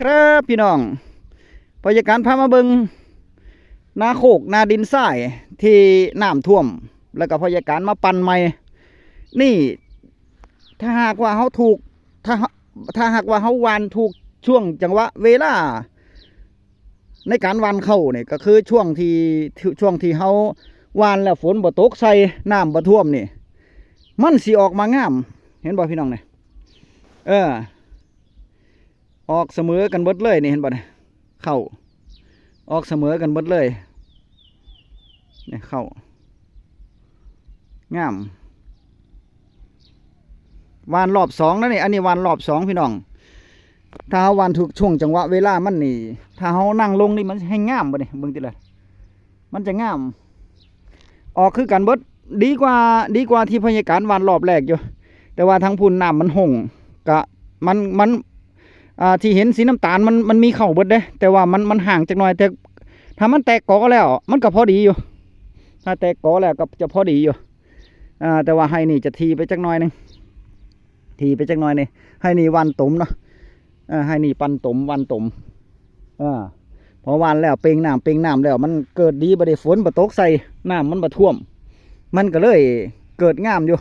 ครับพี่น้องพยาการพามาเบิงนาโคกนาดินทรายที่น้ำท่วมแล้วก็พยาการมาปั่นใหม่นี่ถ้าหากว่าเขาถูกถ้าถ้าหากว่าเขาวานถูกช่วงจังหวะเวลาในการวานเข้าเนี่ยก็คือช่วงที่เขาวานแล้วฝนบ่ตกใส่น้ำบ่ท่วมนี่มันสิออกมางามเห็นบ่พี่น้องเนี่ยออกเสมอกันเบิดเลยนี่เห็นบ่เนี่ยเข้าออกเสมอกันเบิดเลยเนี่ยเข้างามวานรอบสองแล้วนี่อันนี้วานรอบสองพี่น้องถ้าเขาวานถูกช่วงจังหวะเวลามันนี่ถ้าเขานั่งลงนี่มันให้งามบ่เนี่ยเบิ่งติเลยมันจะงามออกคือกันเบิดดีกว่าที่พยาการวานรอบแรกอยู่แต่ว่าทางพุ่นน้ำมันห่งกะมันที่เห็นสีน้ำตาลมันมีเข่าเบิดเด้แต่ว่ามันห่างจากหน่อยแต่ถ้ามันแตกกอแล้วมันก็พอดีอยู่ถ้าแตกกอแล้วก็จะพอดีอยู่แต่ว่าให้นี่จะทีไปจักหน่อยนึงทีไปจักหน่อยนี่ให้นี่วันตุ่มเนาะให้นี่ปันตุ่มวันตุ่มพอวันแล้วเปล่งน้ำแล้วมันเกิดดีบ่ได้ฝนบ่ตกใส่น้ำมันบ่ท่วมมันก็เลยเกิดงามอยู่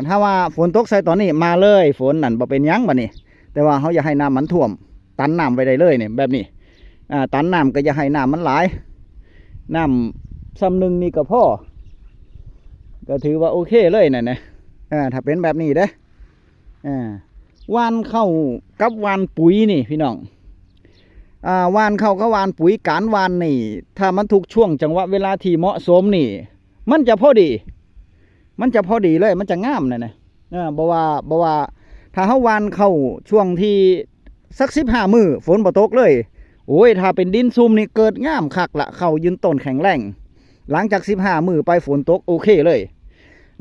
ถ้าว่าฝนตกใส่ตอนนี้มาเลยฝนนั่นบ่เป็นหยังบ่นี่แต่ว่าเขาอยากให้น้ำมันท่วมตันน้ำไว้ได้เลยเนี่ยแบบนี้ตันน้ำก็อย่าให้น้ำมันหลายน้ำซ้ำหนึ่งนี่ก็พอก็ถือว่าโอเคเลยนะถ้าเป็นแบบนี้เด้วานเข้ากับวานปุ๋ยนี่พี่น้องวานเข้ากับวานปุ๋ยการวานนี่ถ้ามันถูกช่วงจังหวะเวลาที่เหมาะสมนี่มันจะพอดีเลยมันจะงามนะบ่ว่าถ้าเขาวานเข้าช่วงที่สัก15 มื้อฝนบ่ตกเลยโอ้ยถ้าเป็นดินซุ่มนี่เกิดงามคักละเข้ายืนต้นแข็งแรงหลังจาก15 มื้อไปฝนตกโอเคเลย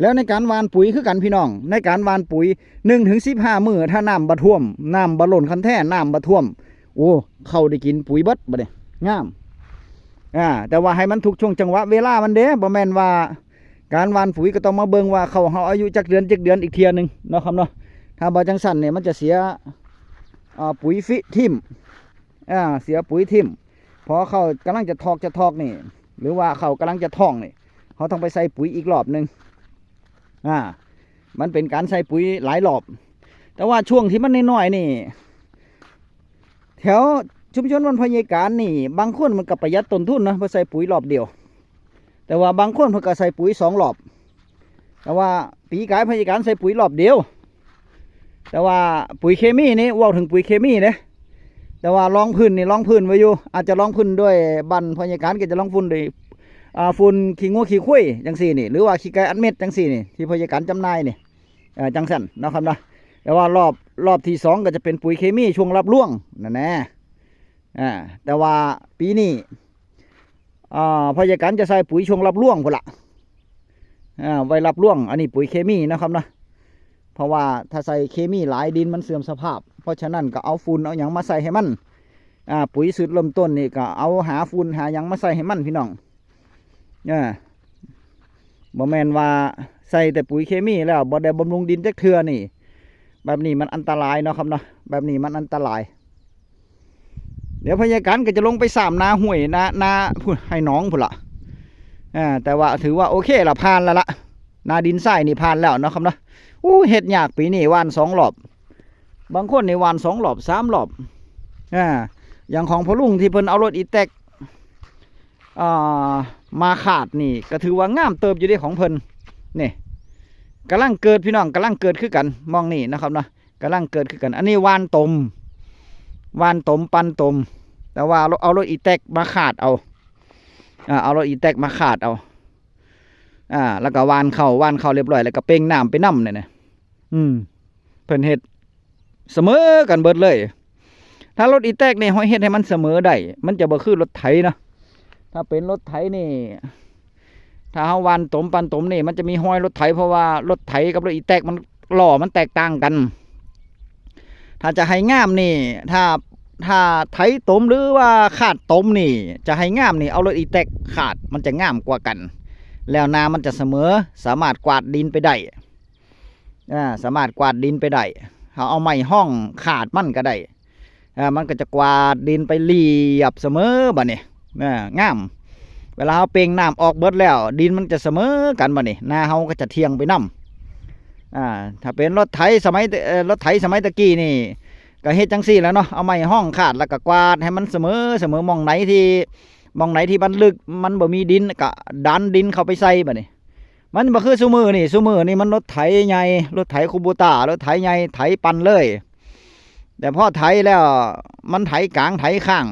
แล้วในการวานปุ๋ยคือกันพี่น้องในการวานปุ๋ย1-15 มื้อถ้าน้ำบ่ท่วมน้ำบ่ล้นคันแท้น้ำบ่ท่วมโอ้เข้าได้กินปุ๋ยเบิดบ่เนี่ยงามแต่ว่าให้มันถูกช่วงจังหวะเวลามันเด้บ่แม่นว่าการวานปุ๋ยก็ต้องมาเบิ่งว่าเขาอายุจักเดือนอีกเทียนึงเนาะครับเนาะถ้าบ่จังสั่นเนี่ยมันจะเสียปุ๋ยฟิทิ่มเสียปุ๋ยทิ่มพอเขากำลังจะทอกนี่หรือว่าเขากำลังจะท่องนี่เขาต้องไปใส่ปุ๋ยอีกรอบนึงมันเป็นการใส่ปุ๋ยหลายรอบแต่ว่าช่วงที่มันน้อยๆนี่แถวชุมชนวันพยาการนี่บางคนมันก็ประหยัดต้นทุนนะเพราะใส่ปุ๋ยรอบเดียวแต่ว่าบางคนเพิ่นก็ใส่ปุ๋ย2 รอบแต่ว่าปีกายพยาการใส่ปุ๋ยรอบเดียวแต่ว่าปุ๋ยเคมีนี่ว่าถึงปุ๋ยเคมีเนี่ยแต่ว่าลองพื้นไว้อยู่อาจจะลองพื้นด้วยบันพยาการก็จะลองฝุ่นด้วยฝุ่นขี้งัวขี้คุ้ยจังสี่นี่หรือว่าขี้ไก่อัดเม็ดจังสี่นี่ที่พยาการจำหน่ายนี่จังสั่นนะครับนะแต่ว่ารอบที่2ก็จะเป็นปุ๋ยเคมีช่วงรับร่วงนั่นแน่แต่ว่าปีนี้พยาการจะใส่ปุ๋ยช่วงรับร่วงพุ่นละไว้รับร่วงอันนี้ปุ๋ยเคมีนะครับนะเพราะว่าถ้าใส่เคมีหลายดินมันเสื่อมสภาพเพราะฉะนั้นก็เอาฝุ่นเอาหยังมาใส่ให้มันปุ๋ยสูตรเริ่มต้นนี่ก็เอาหาฝุ่นหาหยังมาใส่ให้มันพี่น้องบ่แม่นว่าใส่แต่ปุ๋ยเคมีแล้วบ่ได้บำรุงดินจักเทื่อนี่แบบนี้มันอันตรายเนาะครับเนาะแบบนี้มันอันตรายเดี๋ยวพยาการก็จะลงไป3 นาห้วยนาพูดให้น้องพุ่นละแต่ว่าถือว่าโอเคละผ่านแล้วละนาดินทรายนี่ผ่านแล้วเนาะครับเนาะเห็ดยากปีนี้วาน2 รอบบางคนในวาน2 รอบ3 รอบอย่างของพ่อลุงที่เพิ่นเอารถอีแตกมาขาดนี่ก็ถือว่างามเติบอยู่ในของเพิ่นนี่กำลังเกิดพี่น้องกำลังเกิดขึ้นกันมองนี่นะครับนะกำลังเกิดขึ้นกันอันนี้วานตมปันตมแต่ว่าเอารถอีแตกมาขาดเอารถอีแตกมาขาดเอาแล้วก็วานเข้าเรียบร้อยแล้วก็เป่งน้ำไปน้ำเนี่ยเพิ่นเฮ็ดเสมอกันเบิดเลยถ้ารถอีแตกนี่ห้อยเฮ็ดให้มันเสมอได้มันจะบ่คือรถไถนะถ้าเป็นรถไถนี่ถ้าเฮาวานตมปันตมนี่มันจะมีห้อยรถไถเพราะว่ารถไถกับรถอีแตกมันล้อมันแตกต่างกันถ้าจะให้งามนี่ถ้าไถตมหรือว่าขาดตมนี่จะให้งามนี่เอารถอีแตกขาดมันจะงามกว่ากันแล้วนามันจะเสมอสามารถกวาดดินไปได้สามารถกวาดดินไปได้เอาไม้ห้องขาดมันก็ได้ มันก็จะกวาดดินไปเรียบเสมอบัดนี้งามเวลาเราเปล่งน้ำออกเบิดแล้วดินมันจะเสมอกันบัดนี้นาเฮาก็จะเทียงไปนํถ้าเป็นรถไถสมัยตะกี้นี่ก็เฮ็ดจังซี่แหล้วเนาะเอาไม้ห้องขาดแล้วก็กวาดให้มันเสมอมองไหนที่มันลึกมันบ่มีดินก็ดันดินเข้าไปใส่บัดนี้มันบ่คือซุมื้อนี่มันรถไถใหญ่รถไถคูโบต้ารถไถใหญ่ไถปั่นเลยแต่พอไถแล้วมันไถกลางไถข้าง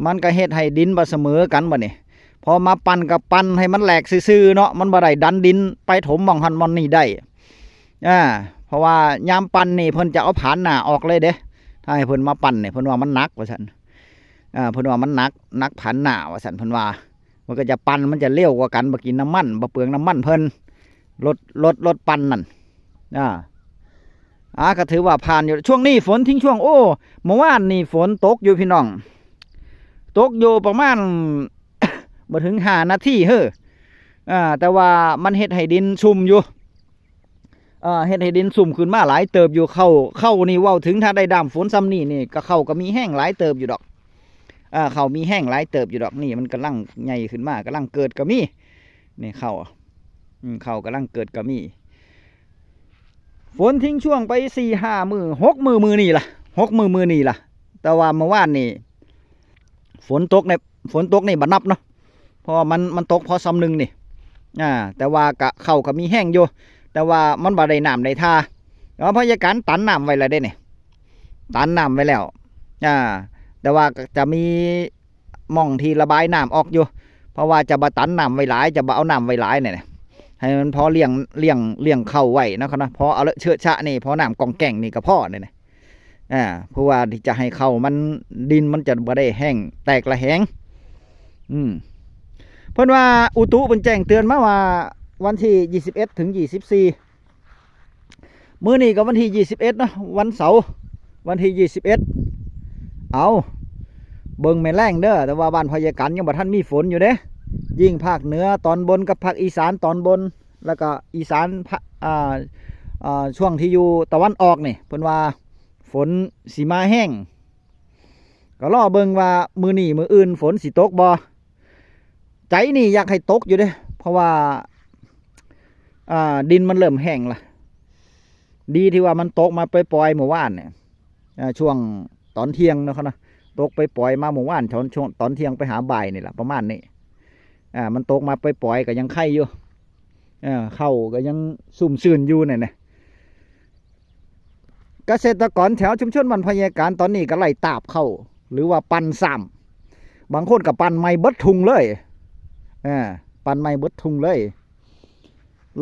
มันก็เฮ็ดให้ดินบ่เสมอกันบัดนี้พอมาปั่นกับปั่นให้มันแหลกซื่อๆเนาะมันบ่ได้ดันดินไปถมหม่องหันหม่องนี่ได้เพราะว่ายามปั่นนี่เพิ่นจะเอาผานหน้าออกเลยเด้ถ้าให้เพิ่นมาปั่นนี่เพิ่นว่ามันหนักว่าซั่นเพิ่นว่ามันหนักผานหน้าว่าซั่นเพิ่นว่ามันก็จะปั่นมันจะเร็วกว่ากันบ่กินน้ำมันบ่เปลืองน้ำมันเพิ่นรถปั่นนั่นก็ถือว่าผ่านอยู่ช่วงนี้ฝนทิ้งช่วงโอ้เมื่อวานนี่ฝนตกอยู่พี่น้องตกอยู่ประมาณ บ่ถึง5 นาทีแต่ว่ามันเฮ็ดให้ดินชุ่มอยู่เฮ็ดให้ดินสุ่มขึ้นมาหลายเติบอยู่เข้านี่เว้าถึงถ้าได้ดำฝนซ้ำนี่ก็เข้าก็มีแห้งหลายเติบอยู่ดอกเข้ามีแห้งหลายเติบอยู่ดอกนี่มันกำลังใหญ่ขึ้นมากำลังเกิดก็มีนี่เข้ากำลังเกิดก็มีฝนทิ้งช่วงไป4-5 มื้อ6 มื้อนี่ล่ะ6 มื้อนี่ล่ะแต่ว่าเมื่อวานนี่ฝนตกนี่บ่นับเนาะเพราะมันตกพอซ้ำนึงนี่แต่ว่าเข้าก็มีแห้งอยู่แต่ว่ามันบ่ได้น้ำได้ท่าแล้วพยาการตันน้ำไว้แล้วได้เนี่ยตันน้ำไว้แล้วแต่ว่าจะมีหม่องที่ระบายน้ำออกอยู่เพราะว่าจะบ่ตันน้ำไว้หลายจะบ่เอาน้ำไว้หลายเนี่ยให้มันพอเลี้ยงเข้าไว้นะครับนะพอเอาเชื้อชะนี่พอน้ำกองแก่งนี่ก็พอเนี่ยเพราะว่าที่จะให้เข้ามันดินมันจะบ่ได้แห้งแตกระแหงเพิ่นว่าอุตุเพิ่นแจ้งเตือนมาว่าวันที่21 ถึง 24มื้อนี้ก็วันที่21เนาะวันเสาร์วันที่21เอาเบิ่งแม่นแรงเด้อแต่ว่าบ้านพยาการยังบ่ทันมีฝนอยู่เด้ยิ่งภาคเหนือตอนบนกับภาคอีสานตอนบนแล้วก็อีสานช่วงที่อยู่ตะวันออกนี่เพิ่นว่าฝนสิมาแห้งก็รอเบิ่งว่ามื้อนี้มื้ออื่นฝนสิตกบ่ใจนี่อยากให้ตกอยู่เด้เพราะว่าดินมันเริ่มแห้งละดีที่ว่ามันตกมาปล่อยเมื่อวานเนี่ยช่วงตอนเที่ยงนะครับนะตกไปปล่อยมาเมื่อวานช่วงตอนเที่ยงไปหาบ่ายนี่แหละประมาณนี้มันตกมาปล่อยก็ยังไข่อยู่เข้าก็ยังสุ่มซื่นอยู่เนี่ยเกษตรกรแถวชุมชนบ้านพยาการตอนนี้ก็ไล่ตาบเข้าหรือว่าปั่นซ้ำบางคนกับปั่นไม้เบิดทุงเลยปั่นไม้เบิดทุงเลย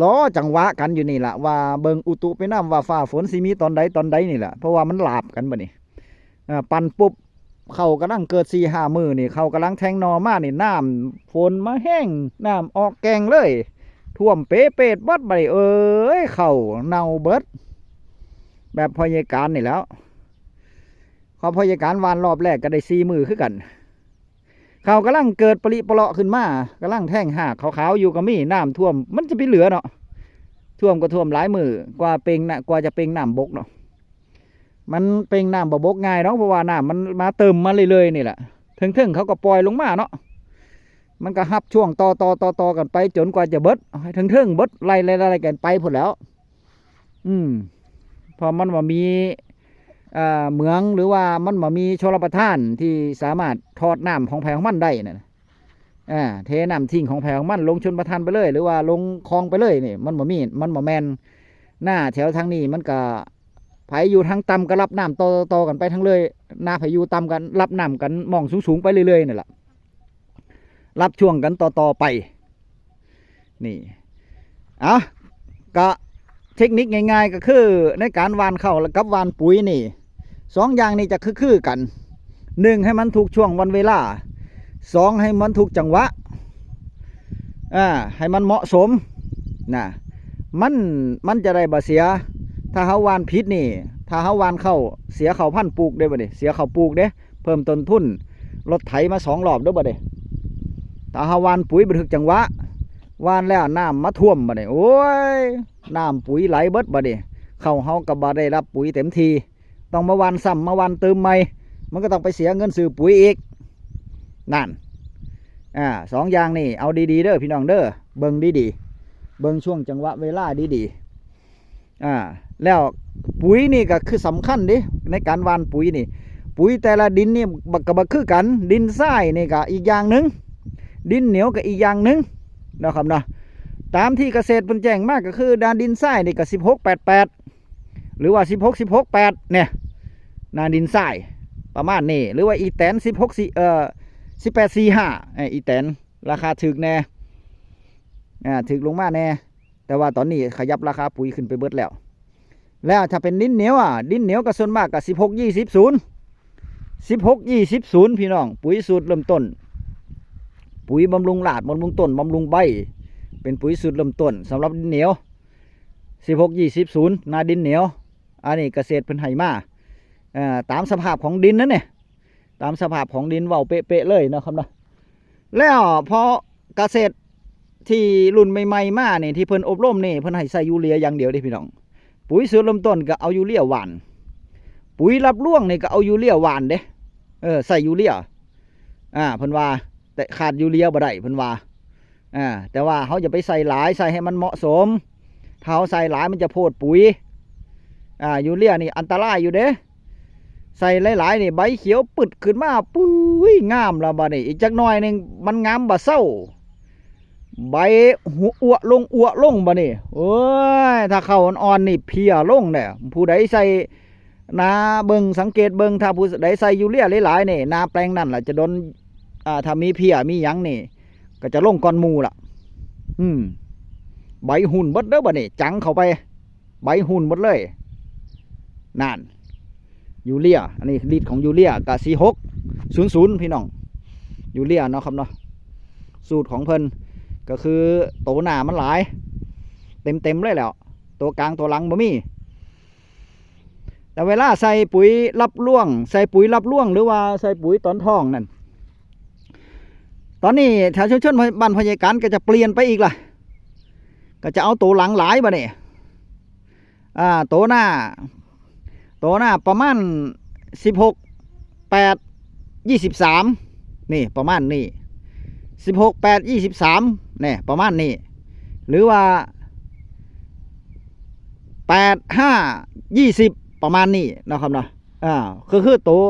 ล้อจังหวะกันอยู่นี่แหละว่าเบิงอุตุไปน้ำว่าฟ้าฝนสิมีตอนใดนี่แหละเพราะว่ามันหลาบกันบ่นี่ปั่นปุ๊บเขากำลังเกิด4-5 มื้อนี่เขากำลังแทงนอมานี่น้ำฝนมาแห้งน้ำออกแกงเลยท่วมเป๊ะเบิดไปเขาเน่าเบิดแบบพยาการนี่แล้วเขาพยาการวานรอบแรกก็ได้4 มื้อคือกันเขากำลังเกิดปริปะเลาะขึ้นมากำลังแท่งหากขาวๆอยู่ก็มีน้ำท่วมมันจะไปเหลือเนาะท่วมก็ท่วมหลายมือกว่าจะเป่งน้ำบกเนาะมันเป่งน้ำบกง่ายเนาะเพราะว่าน้ำมันมาเติมมาเรื่อยๆนี่แหละถึงเขาก็ปล่อยลงมาเนาะมันก็ฮับช่วงต่อกันไปจนกว่าจะเบิดถึงเบิดไล่กันไปหมดแล้วพอมันว่ามีเหมืองหรือว่ามันบ่มีชลประทานที่สามารถทอดน้ำของแพของมันได้นะเทน้ำทิ้งของแพของมันลงชลประทานไปเลยหรือว่าลงคลองไปเลยนี่มันบ่แมนหน้าแถวทางนี้มันก็ไผอยู่ทางต่ำก็รับน้ำต่อกันไปทั้งเลยหน้าไผอยู่ต่ำกันรับน้ำกันมองสูงไปเรื่อยๆนี่แหละรับช่วงกันต่อไปนี่ก็เทคนิคง่ายๆก็คือในการหว่านข้าวกับหว่านปุ๋ยนี่2 อย่างนี้จะคือกัน1ให้มันถูกช่วงวันเวลา2ให้มันถูกจังหวะให้มันเหมาะสมนะมันจะได้บ่เสียถ้าเฮาหว่านผิดนี่ถ้าเฮาหว่านเข้าเสียข้าวพันธุ์ปลูกได้บ่นี่เสียข้าวปลูกเด้เพิ่มต้นทุนรถไถมา2 รอบเด้อบ่นี่ถ้าเฮาหว่านปุ๋ยบ่ถูกจังหวะหว่านแล้วน้ำมาท่วมบ่นี่โอ้ยน้ำปุ๋ยไหลเบิดบ่นี่เข้าเฮาก็บ่ได้รับปุ๋ยเต็มทีต้องมาหว่านซ้ำมาหว่านเติมใหม่ มันก็ต้องไปเสียเงินซื้อปุ๋ยอีกนั่นสองอย่างนี่เอาดีๆเด้อพี่น้องเด้อเบิ่งดีๆเบิ่งช่วงจังหวะเวลาดีๆแล้วปุ๋ยนี่ก็คือสำคัญดิในการหว่านปุ๋ยนี่ปุ๋ยแต่ละดินนี่ก็บ่คือกันดินทรายนี่ก็อีกอย่างหนึ่งดินเหนียวก็อีกอย่างหนึ่งนะครับเนาะตามที่เกษตรเพิ่นแจ้งมากก็คือด้านดินทรายนี่ก็1688หรือว่า16 8เนี่ยนาดินทรายประมาณนี้หรือว่าอีแตน1845อีแตนราคาถึกแน่ถึกลงมาแน่แต่ว่าตอนนี้ขยับราคาปุ๋ยขึ้นไปเบิดแล้วถ้าเป็นดินเหนียวดินเหนียวก็ส่วนมากก็16 20พี่น้องปุ๋ยสูตรเริ่มต้นปุ๋ยบำรุงรากบำรุงต้นบำรุงใบเป็นปุ๋ยสูตรเริ่มต้นสำหรับดินเหนียว16 20นาดินเหนียวอันนี้เกษตรเพิ่นให้มาตามสภาพของดินนั่นเนี่ยตามสภาพของดินเว้าเป๊ะๆเลยนะครับนะแล้วพอเกษตรที่รุ่นใหม่ๆมาเนี่ยที่เพิ่นอบรมนี่เพิ่นให้ใส่ยูเรียอย่างเดียวดิพี่น้องปุ๋ยสูตรเริ่มต้นก็เอายูเรียหว่านปุ๋ยรับร่วงนี่ก็เอายูเรียหว่านเด้ใส่ยูเรียเพิ่นว่าแต่ขาดยูเรียบ่ได้เพิ่นว่าแต่ว่าเขาจะไปใส่หลายใส่ให้มันเหมาะสมถ้าเขาใส่หลายมันจะโพดปุ๋ยยูเรียนี่อันตรายอยู่เด้ใส่หลายๆนี่ใบเขียวปึดขึ้นมาปุ้ยงามแล้วบัดนี้อีกจักหน่อยนึงมันงามบ่เศร้าใบอ้วลงบัดนี้โอ้ยถ้าเข้าอ่อนๆนี่เพียลงเนี่ยผู้ใดใส่นาเบิ่งสังเกตเบิ่งถ้าผู้ใดใส่ยูเรียหลายๆนี่นาแปลงนั่นล่ะจะโดนถ้ามีเพียมีหยังนี่ก็จะลงก้อนหมูล่ะใบหุ่นเบิดเด้อบัดนี้จังเข้าไปใบหุ่นหมดเลยนั่นยูเรียอันนี้ลิตรของยูเรียกับ4600พี่น้องยูเรียเนาะครับเนาะสูตรของเพิ่นก็คือโตหน้ามันหลายเต็มเลยแล้วตัวกลางตัวหลังบ่มีแต่เวลาใส่ปุ๋ยรับร่วงหรือว่าใส่ปุ๋ยตอนท้องนั่นตอนนี้แถวชุมชนบ้านพญาการก็จะเปลี่ยนไปอีกล่ะก็จะเอาตัวหลังหลายบ่เนี่ยตัวหน้าประมาณ16 8 23นี่ประมาณนี้16 8 23เนี่ยประมาณนี้หรือว่า8 5 20ประมาณนี้นะครับเนาะคือตัว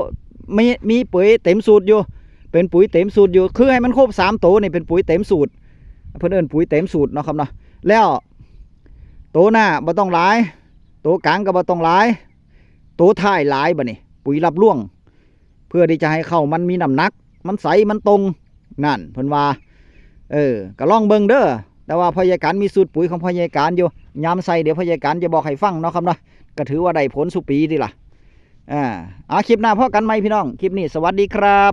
มีปุ๋ยเต็มสูตรอยู่เป็นปุ๋ยเต็มสูตรอยู่คือให้มันครบ3ตัวนี่เป็นปุ๋ยเต็มสูตรเพิ่นเอิ้นปุ๋ยเต็มสูตรนะครับเนาะแล้วตัวหน้าบ่ต้องหลายตัวกลางก็บ่ต้องหลายตัวท้ายหลายบ่นี่ปุ๋ยรับร่วงเพื่อที่จะให้เข้ามันมีน้ำหนักมันใสมันตรงนั่นเพิ่นว่าก็ลองเบิ่งเด้อแต่ว่าพยาการมีสูตรปุ๋ยของพยาการอยู่ยามใส่เดี๋ยวพยาการจะบอกให้ฟังเนาะครับเนาะก็ถือว่าได้ผลสุปีดีล่ะคลิปหน้าพอกันไหมพี่น้องคลิปนี้สวัสดีครับ